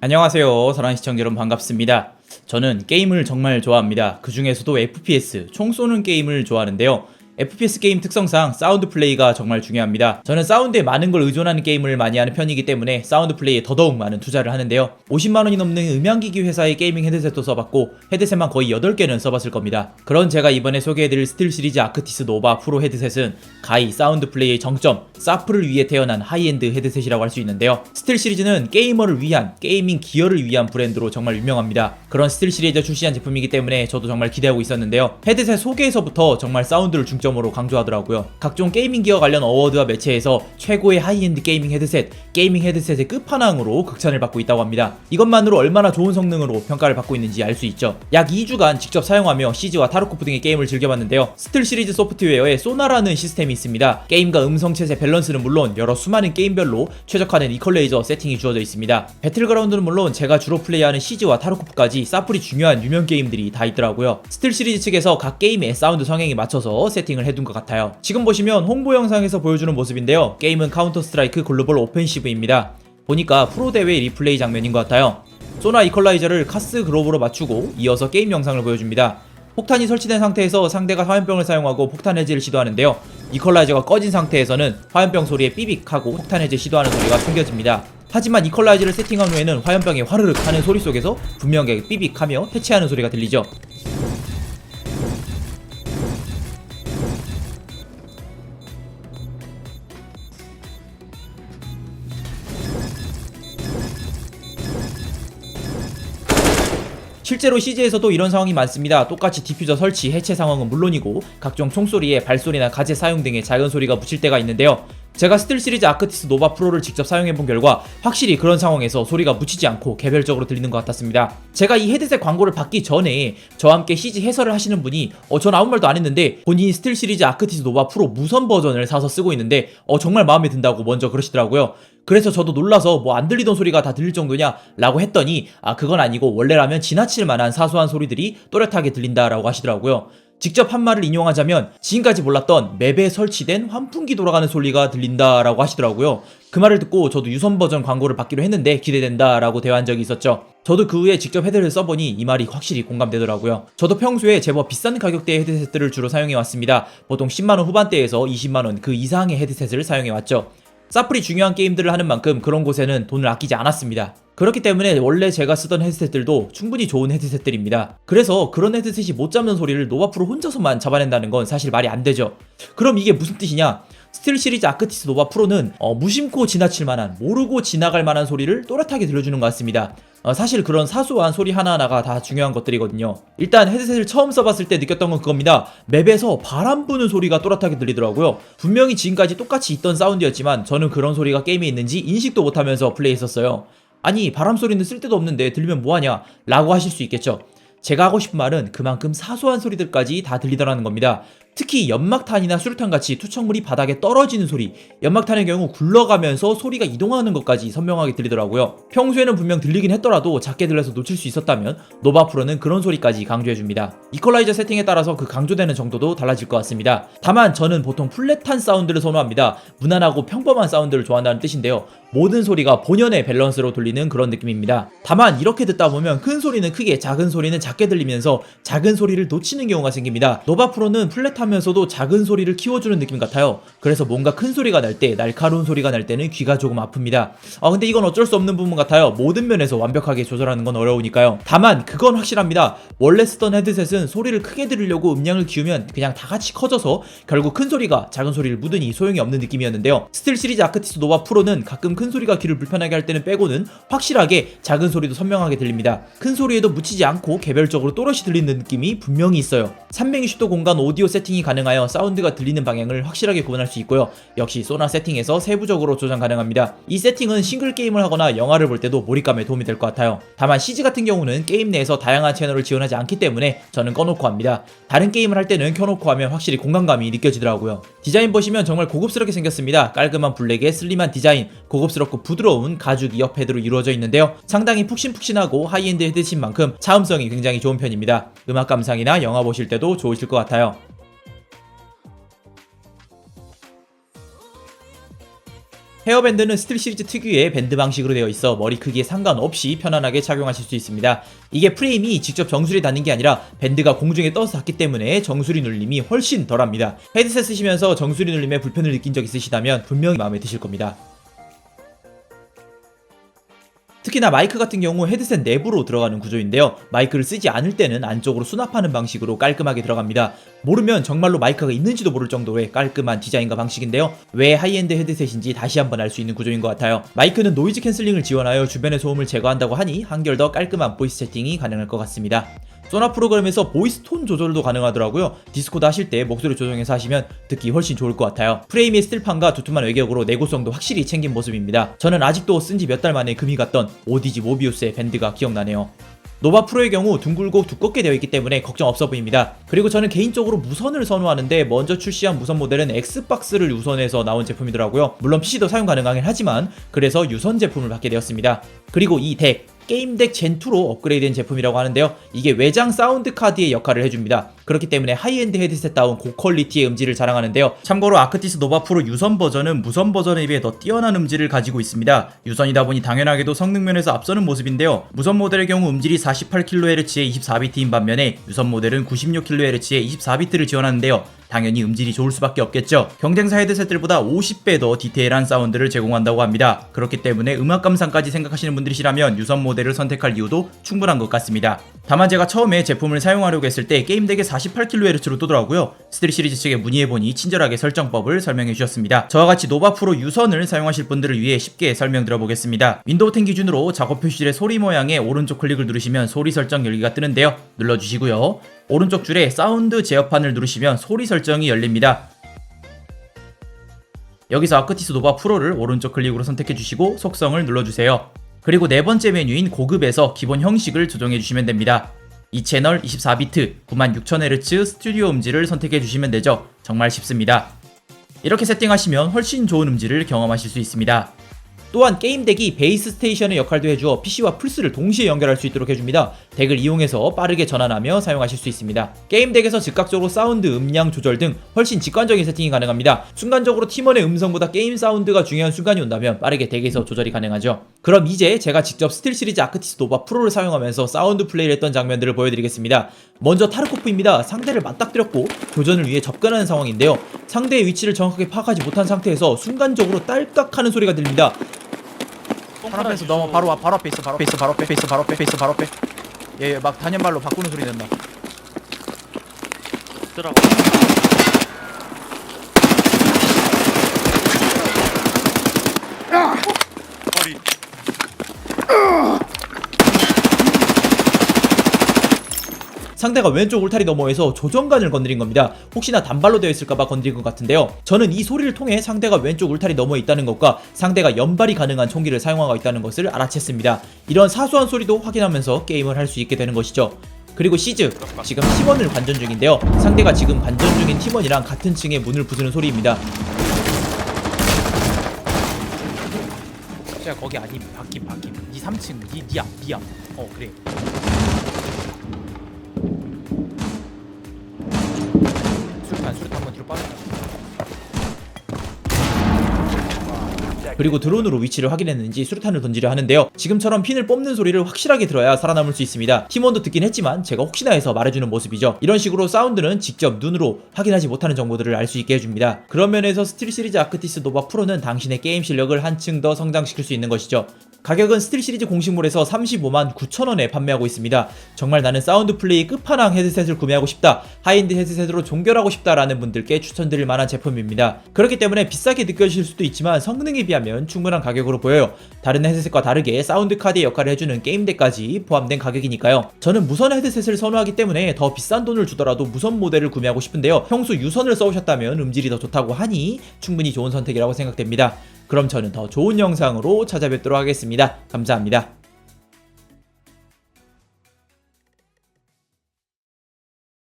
안녕하세요. 사랑하는 시청자 여러분 반갑습니다. 저는 게임을 정말 좋아합니다. 그 중에서도 FPS, 총 쏘는 게임을 좋아하는데요. FPS 게임 특성상 사운드 플레이가 정말 중요합니다. 저는 사운드에 많은 걸 의존하는 게임을 많이 하는 편이기 때문에 사운드 플레이에 더더욱 많은 투자를 하는데요. 50만원이 넘는 음향기기 회사의 게이밍 헤드셋도 써봤고 헤드셋만 거의 8개는 써봤을 겁니다. 그런 제가 이번에 소개해드릴 스틸 시리즈 아크티스 노바 프로 헤드셋은 가히 사운드 플레이의 정점, 사프를 위해 태어난 하이엔드 헤드셋이라고 할 수 있는데요. 스틸 시리즈는 게이머를 위한, 게이밍 기어를 위한 브랜드로 정말 유명합니다. 그런 스틸 시리즈가 출시한 제품이기 때문에 저도 정말 기대하고 있었는데요. 헤드셋 소개에서부터 정말 사운드를 중점으로 강조하더라고요. 각종 게이밍 기어 관련 어워드와 매체에서 최고의 하이엔드 게이밍 헤드셋, 게이밍 헤드셋의 끝판왕으로 극찬을 받고 있다고 합니다. 이것만으로 얼마나 좋은 성능으로 평가를 받고 있는지 알 수 있죠. 약 2주간 직접 사용하며 시즈와 타르코프 등의 게임을 즐겨봤는데요. 스틸 시리즈 소프트웨어에 소나라는 시스템이 있습니다. 게임과 음성 채세 밸런스는 물론 여러 수많은 게임별로 최적화된 이퀄레이저 세팅이 주어져 있습니다. 배틀그라운드는 물론 제가 주로 플레이하는 시즈와 타르코프까지 사플이 중요한 유명 게임들이 다 있더라고요. 스틸 시리즈 측에서 각 게임의 사운드 성향에 맞춰서 세팅을 해둔 것 같아요. 지금 보시면 홍보 영상에서 보여주는 모습인데요. 게임은 카운터 스트라이크 글로벌 오펜시브입니다. 보니까 프로 대회 리플레이 장면인 것 같아요. 소나 이퀄라이저를 카스 그룹으로 맞추고 이어서 게임 영상을 보여줍니다. 폭탄이 설치된 상태에서 상대가 화염병을 사용하고 폭탄 해제를 시도하는데요. 이퀄라이저가 꺼진 상태에서는 화염병 소리에 삐빅하고 폭탄 해제 시도하는 소리가 숨겨집니다. 하지만 이퀄라이저를 세팅한 후에는 화염병이 화르륵 하는 소리 속에서 분명하게 삐빅하며 해체하는 소리가 들리죠. 실제로 CG에서도 이런 상황이 많습니다. 똑같이 디퓨저 설치, 해체 상황은 물론이고 각종 총소리에 발소리나 가재 사용 등의 작은 소리가 묻힐 때가 있는데요. 제가 스틸 시리즈 아크티스 노바 프로를 직접 사용해본 결과 확실히 그런 상황에서 소리가 묻히지 않고 개별적으로 들리는 것 같았습니다. 제가 이 헤드셋 광고를 받기 전에 저와 함께 CG 해설을 하시는 분이 전 아무 말도 안 했는데 본인이 스틸 시리즈 아크티스 노바 프로 무선 버전을 사서 쓰고 있는데 정말 마음에 든다고 먼저 그러시더라고요. 그래서 저도 놀라서 안 들리던 소리가 다 들릴 정도냐 라고 했더니 그건 아니고 원래라면 지나칠 만한 사소한 소리들이 또렷하게 들린다라고 하시더라고요. 직접 한 말을 인용하자면 지금까지 몰랐던 맵에 설치된 환풍기 돌아가는 소리가 들린다라고 하시더라고요. 그 말을 듣고 저도 유선 버전 광고를 받기로 했는데 기대된다라고 대화한 적이 있었죠. 저도 그 후에 직접 헤드를 써보니 이 말이 확실히 공감되더라고요. 저도 평소에 제법 비싼 가격대의 헤드셋들을 주로 사용해왔습니다. 보통 10만원 후반대에서 20만원 그 이상의 헤드셋을 사용해왔죠. 사플이 중요한 게임들을 하는 만큼 그런 곳에는 돈을 아끼지 않았습니다. 그렇기 때문에 원래 제가 쓰던 헤드셋들도 충분히 좋은 헤드셋들입니다. 그래서 그런 헤드셋이 못 잡는 소리를 노바 프로 혼자서만 잡아낸다는 건 사실 말이 안 되죠. 그럼 이게 무슨 뜻이냐? 스틸 시리즈 아크티스 노바 프로는 무심코 지나칠 만한, 모르고 지나갈 만한 소리를 또렷하게 들려주는 것 같습니다. 사실 그런 사소한 소리 하나하나가 다 중요한 것들이거든요. 일단 헤드셋을 처음 써봤을 때 느꼈던 건 그겁니다. 맵에서 바람 부는 소리가 또렷하게 들리더라고요. 분명히 지금까지 똑같이 있던 사운드였지만 저는 그런 소리가 게임에 있는지 인식도 못하면서 플레이했었어요. 아니 바람 소리는 쓸데도 없는데 들리면 뭐하냐 라고 하실 수 있겠죠. 제가 하고 싶은 말은 그만큼 사소한 소리들까지 다 들리더라는 겁니다. 특히 연막탄이나 수류탄 같이 투척물이 바닥에 떨어지는 소리, 연막탄의 경우 굴러가면서 소리가 이동하는 것까지 선명하게 들리더라고요. 평소에는 분명 들리긴 했더라도 작게 들려서 놓칠 수 있었다면 노바 프로는 그런 소리까지 강조해줍니다. 이퀄라이저 세팅에 따라서 그 강조되는 정도도 달라질 것 같습니다. 다만 저는 보통 플랫한 사운드를 선호합니다. 무난하고 평범한 사운드를 좋아한다는 뜻인데요. 모든 소리가 본연의 밸런스로 돌리는 그런 느낌입니다. 다만 이렇게 듣다 보면 큰 소리는 크게, 작은 소리는 작게 들리면서 작은 소리를 놓치는 경우가 생깁니다. 노바 프로는 플랫하면서도 작은 소리를 키워주는 느낌 같아요. 그래서 뭔가 큰 소리가 날 때, 날카로운 소리가 날 때는 귀가 조금 아픕니다. 근데 이건 어쩔 수 없는 부분 같아요. 모든 면에서 완벽하게 조절하는 건 어려우니까요. 다만 그건 확실합니다. 원래 쓰던 헤드셋은 소리를 크게 들으려고 음량을 키우면 그냥 다 같이 커져서 결국 큰 소리가 작은 소리를 묻으니 소용이 없는 느낌이었는데요. 스틸 시리즈 아크티스 노바 프로는 가끔 큰 소리가 귀를 불편하게 할 때는 빼고는 확실하게 작은 소리도 선명하게 들립니다. 큰 소리에도 묻히지 않고 개별적으로 또렷이 들리는 느낌이 분명히 있어요. 360도 공간 오디오 세팅이 가능하여 사운드가 들리는 방향을 확실하게 구분할 수 있고요. 역시 소나 세팅에서 세부적으로 조정 가능합니다. 이 세팅은 싱글 게임을 하거나 영화를 볼 때도 몰입감에 도움이 될 것 같아요. 다만 CG 같은 경우는 게임 내에서 다양한 채널을 지원하지 않기 때문에 저는 꺼놓고 합니다. 다른 게임을 할 때는 켜놓고 하면 확실히 공간감이 느껴지더라고요. 디자인 보시면 정말 고급스럽게 생겼습니다. 깔끔한 블랙에 슬림한 디자인, 고급스럽고 부드러운 가죽 이어 패드로 이루어져 있는데요. 상당히 푹신푹신하고 하이엔드 헤드셋인 만큼 차음성이 굉장히 좋은 편입니다. 음악 감상이나 영화 보실 때도 좋으실 것 같아요. 헤어밴드는 스틸 시리즈 특유의 밴드 방식으로 되어 있어 머리 크기에 상관없이 편안하게 착용하실 수 있습니다. 이게 프레임이 직접 정수리에 닿는 게 아니라 밴드가 공중에 떠서 닿기 때문에 정수리 눌림이 훨씬 덜합니다. 헤드셋 쓰시면서 정수리 눌림에 불편을 느낀 적 있으시다면 분명히 마음에 드실 겁니다. 특히나 마이크 같은 경우 헤드셋 내부로 들어가는 구조인데요. 마이크를 쓰지 않을 때는 안쪽으로 수납하는 방식으로 깔끔하게 들어갑니다. 모르면 정말로 마이크가 있는지도 모를 정도의 깔끔한 디자인과 방식인데요. 왜 하이엔드 헤드셋인지 다시 한번 알 수 있는 구조인 것 같아요. 마이크는 노이즈 캔슬링을 지원하여 주변의 소음을 제거한다고 하니 한결 더 깔끔한 보이스 세팅이 가능할 것 같습니다. 소나 프로그램에서 보이스 톤 조절도 가능하더라고요. 디스코드 하실 때 목소리 조정해서 하시면 듣기 훨씬 좋을 것 같아요. 프레임의 스틸판과 두툼한 외격으로 내구성도 확실히 챙긴 모습입니다. 저는 아직도 쓴지 몇 달 만에 금이 갔던 오디지 모비우스의 밴드가 기억나네요. 노바 프로의 경우 둥글고 두껍게 되어 있기 때문에 걱정 없어 보입니다. 그리고 저는 개인적으로 무선을 선호하는데 먼저 출시한 무선 모델은 엑스박스를 유선해서 나온 제품이더라고요. 물론 PC도 사용 가능하긴 하지만 그래서 유선 제품을 받게 되었습니다. 그리고 이 덱 게임덱 젠2로 업그레이드된 제품이라고 하는데요. 이게 외장 사운드 카드의 역할을 해줍니다. 그렇기 때문에 하이엔드 헤드셋다운 고퀄리티의 음질을 자랑하는데요. 참고로 아크티스 노바 프로 유선 버전은 무선 버전에 비해 더 뛰어난 음질을 가지고 있습니다. 유선이다 보니 당연하게도 성능 면에서 앞서는 모습인데요. 무선 모델의 경우 음질이 48kHz의 24비트인 반면에 유선 모델은 96kHz의 24비트를 지원하는데요. 당연히 음질이 좋을 수밖에 없겠죠. 경쟁사 헤드셋들보다 50배 더 디테일한 사운드를 제공한다고 합니다. 그렇기 때문에 음악 감상까지 생각하시는 분들이시라면 유선 모델을 선택할 이유도 충분한 것 같습니다. 다만 제가 처음에 제품을 사용하려고 했을 때 게임덱에 48kHz로 뜨더라고요. 스틸 시리즈 측에 문의해보니 친절하게 설정법을 설명해 주셨습니다. 저와 같이 노바 프로 유선을 사용하실 분들을 위해 쉽게 설명드려보겠습니다. 윈도우 10 기준으로 작업 표시줄의 소리 모양의 오른쪽 클릭을 누르시면 소리 설정 열기가 뜨는데요. 눌러주시고요. 오른쪽 줄에 사운드 제어판을 누르시면 소리 설정이 열립니다. 여기서 아크티스 노바 프로를 오른쪽 클릭으로 선택해 주시고 속성을 눌러주세요. 그리고 네 번째 메뉴인 고급에서 기본 형식을 조정해 주시면 됩니다. 이 채널 24비트 96,000Hz 스튜디오 음질을 선택해 주시면 되죠. 정말 쉽습니다. 이렇게 세팅하시면 훨씬 좋은 음질을 경험하실 수 있습니다. 또한 게임덱이 베이스 스테이션의 역할도 해주어 PC와 플스를 동시에 연결할 수 있도록 해줍니다. 덱을 이용해서 빠르게 전환하며 사용하실 수 있습니다. 게임덱에서 즉각적으로 사운드, 음량 조절 등 훨씬 직관적인 세팅이 가능합니다. 순간적으로 팀원의 음성보다 게임 사운드가 중요한 순간이 온다면 빠르게 덱에서 조절이 가능하죠. 그럼 이제 제가 직접 스틸 시리즈 아크티스 노바 프로를 사용하면서 사운드 플레이를 했던 장면들을 보여드리겠습니다. 먼저 타르코프입니다. 상대를 맞닥뜨렸고 교전을 위해 접근하는 상황인데요. 상대의 위치를 정확하게 파악하지 못한 상태에서 순간적으로 딸깍하는 소리가 들립니다. 바로 앞에서 넘어 바로 앞에 있어 바로 앞에 예, 막 단연발로 바꾸는 소리 낸다. 들어가. 머리. 상대가 왼쪽 울타리 너머에서 조정관을 건드린 겁니다. 혹시나 단발로 되어 있을까봐 건드린 것 같은데요. 저는 이 소리를 통해 상대가 왼쪽 울타리 너머에 있다는 것과 상대가 연발이 가능한 총기를 사용하고 있다는 것을 알아챘습니다. 이런 사소한 소리도 확인하면서 게임을 할 수 있게 되는 것이죠. 그리고 시즈, 지금 팀원을 관전 중인데요. 상대가 지금 관전 중인 팀원이랑 같은 층에 문을 부수는 소리입니다. 진짜 거기 아니 바뀜 니 3층 니 앞 그래. 수류탄 한번 뒤로 빠졌다. 그리고 드론으로 위치를 확인했는지 수류탄을 던지려 하는데요. 지금처럼 핀을 뽑는 소리를 확실하게 들어야 살아남을 수 있습니다. 팀원도 듣긴 했지만 제가 혹시나 해서 말해주는 모습이죠. 이런 식으로 사운드는 직접 눈으로 확인하지 못하는 정보들을 알 수 있게 해줍니다. 그런 면에서 스틸 시리즈 아크티스 노바 프로는 당신의 게임 실력을 한층 더 성장시킬 수 있는 것이죠. 가격은 스틸 시리즈 공식몰에서 359,900원에 판매하고 있습니다. 정말 나는 사운드 플레이 끝판왕 헤드셋을 구매하고 싶다, 하이엔드 헤드셋으로 종결하고 싶다라는 분들께 추천드릴 만한 제품입니다. 그렇기 때문에 비싸게 느껴질 수도 있지만 성능에 비하면 충분한 가격으로 보여요. 다른 헤드셋과 다르게 사운드 카드의 역할을 해주는 게임덱까지 포함된 가격이니까요. 저는 무선 헤드셋을 선호하기 때문에 더 비싼 돈을 주더라도 무선 모델을 구매하고 싶은데요. 평소 유선을 써오셨다면 음질이 더 좋다고 하니 충분히 좋은 선택이라고 생각됩니다. 그럼 저는 더 좋은 영상으로 찾아뵙도록 하겠습니다. 감사합니다.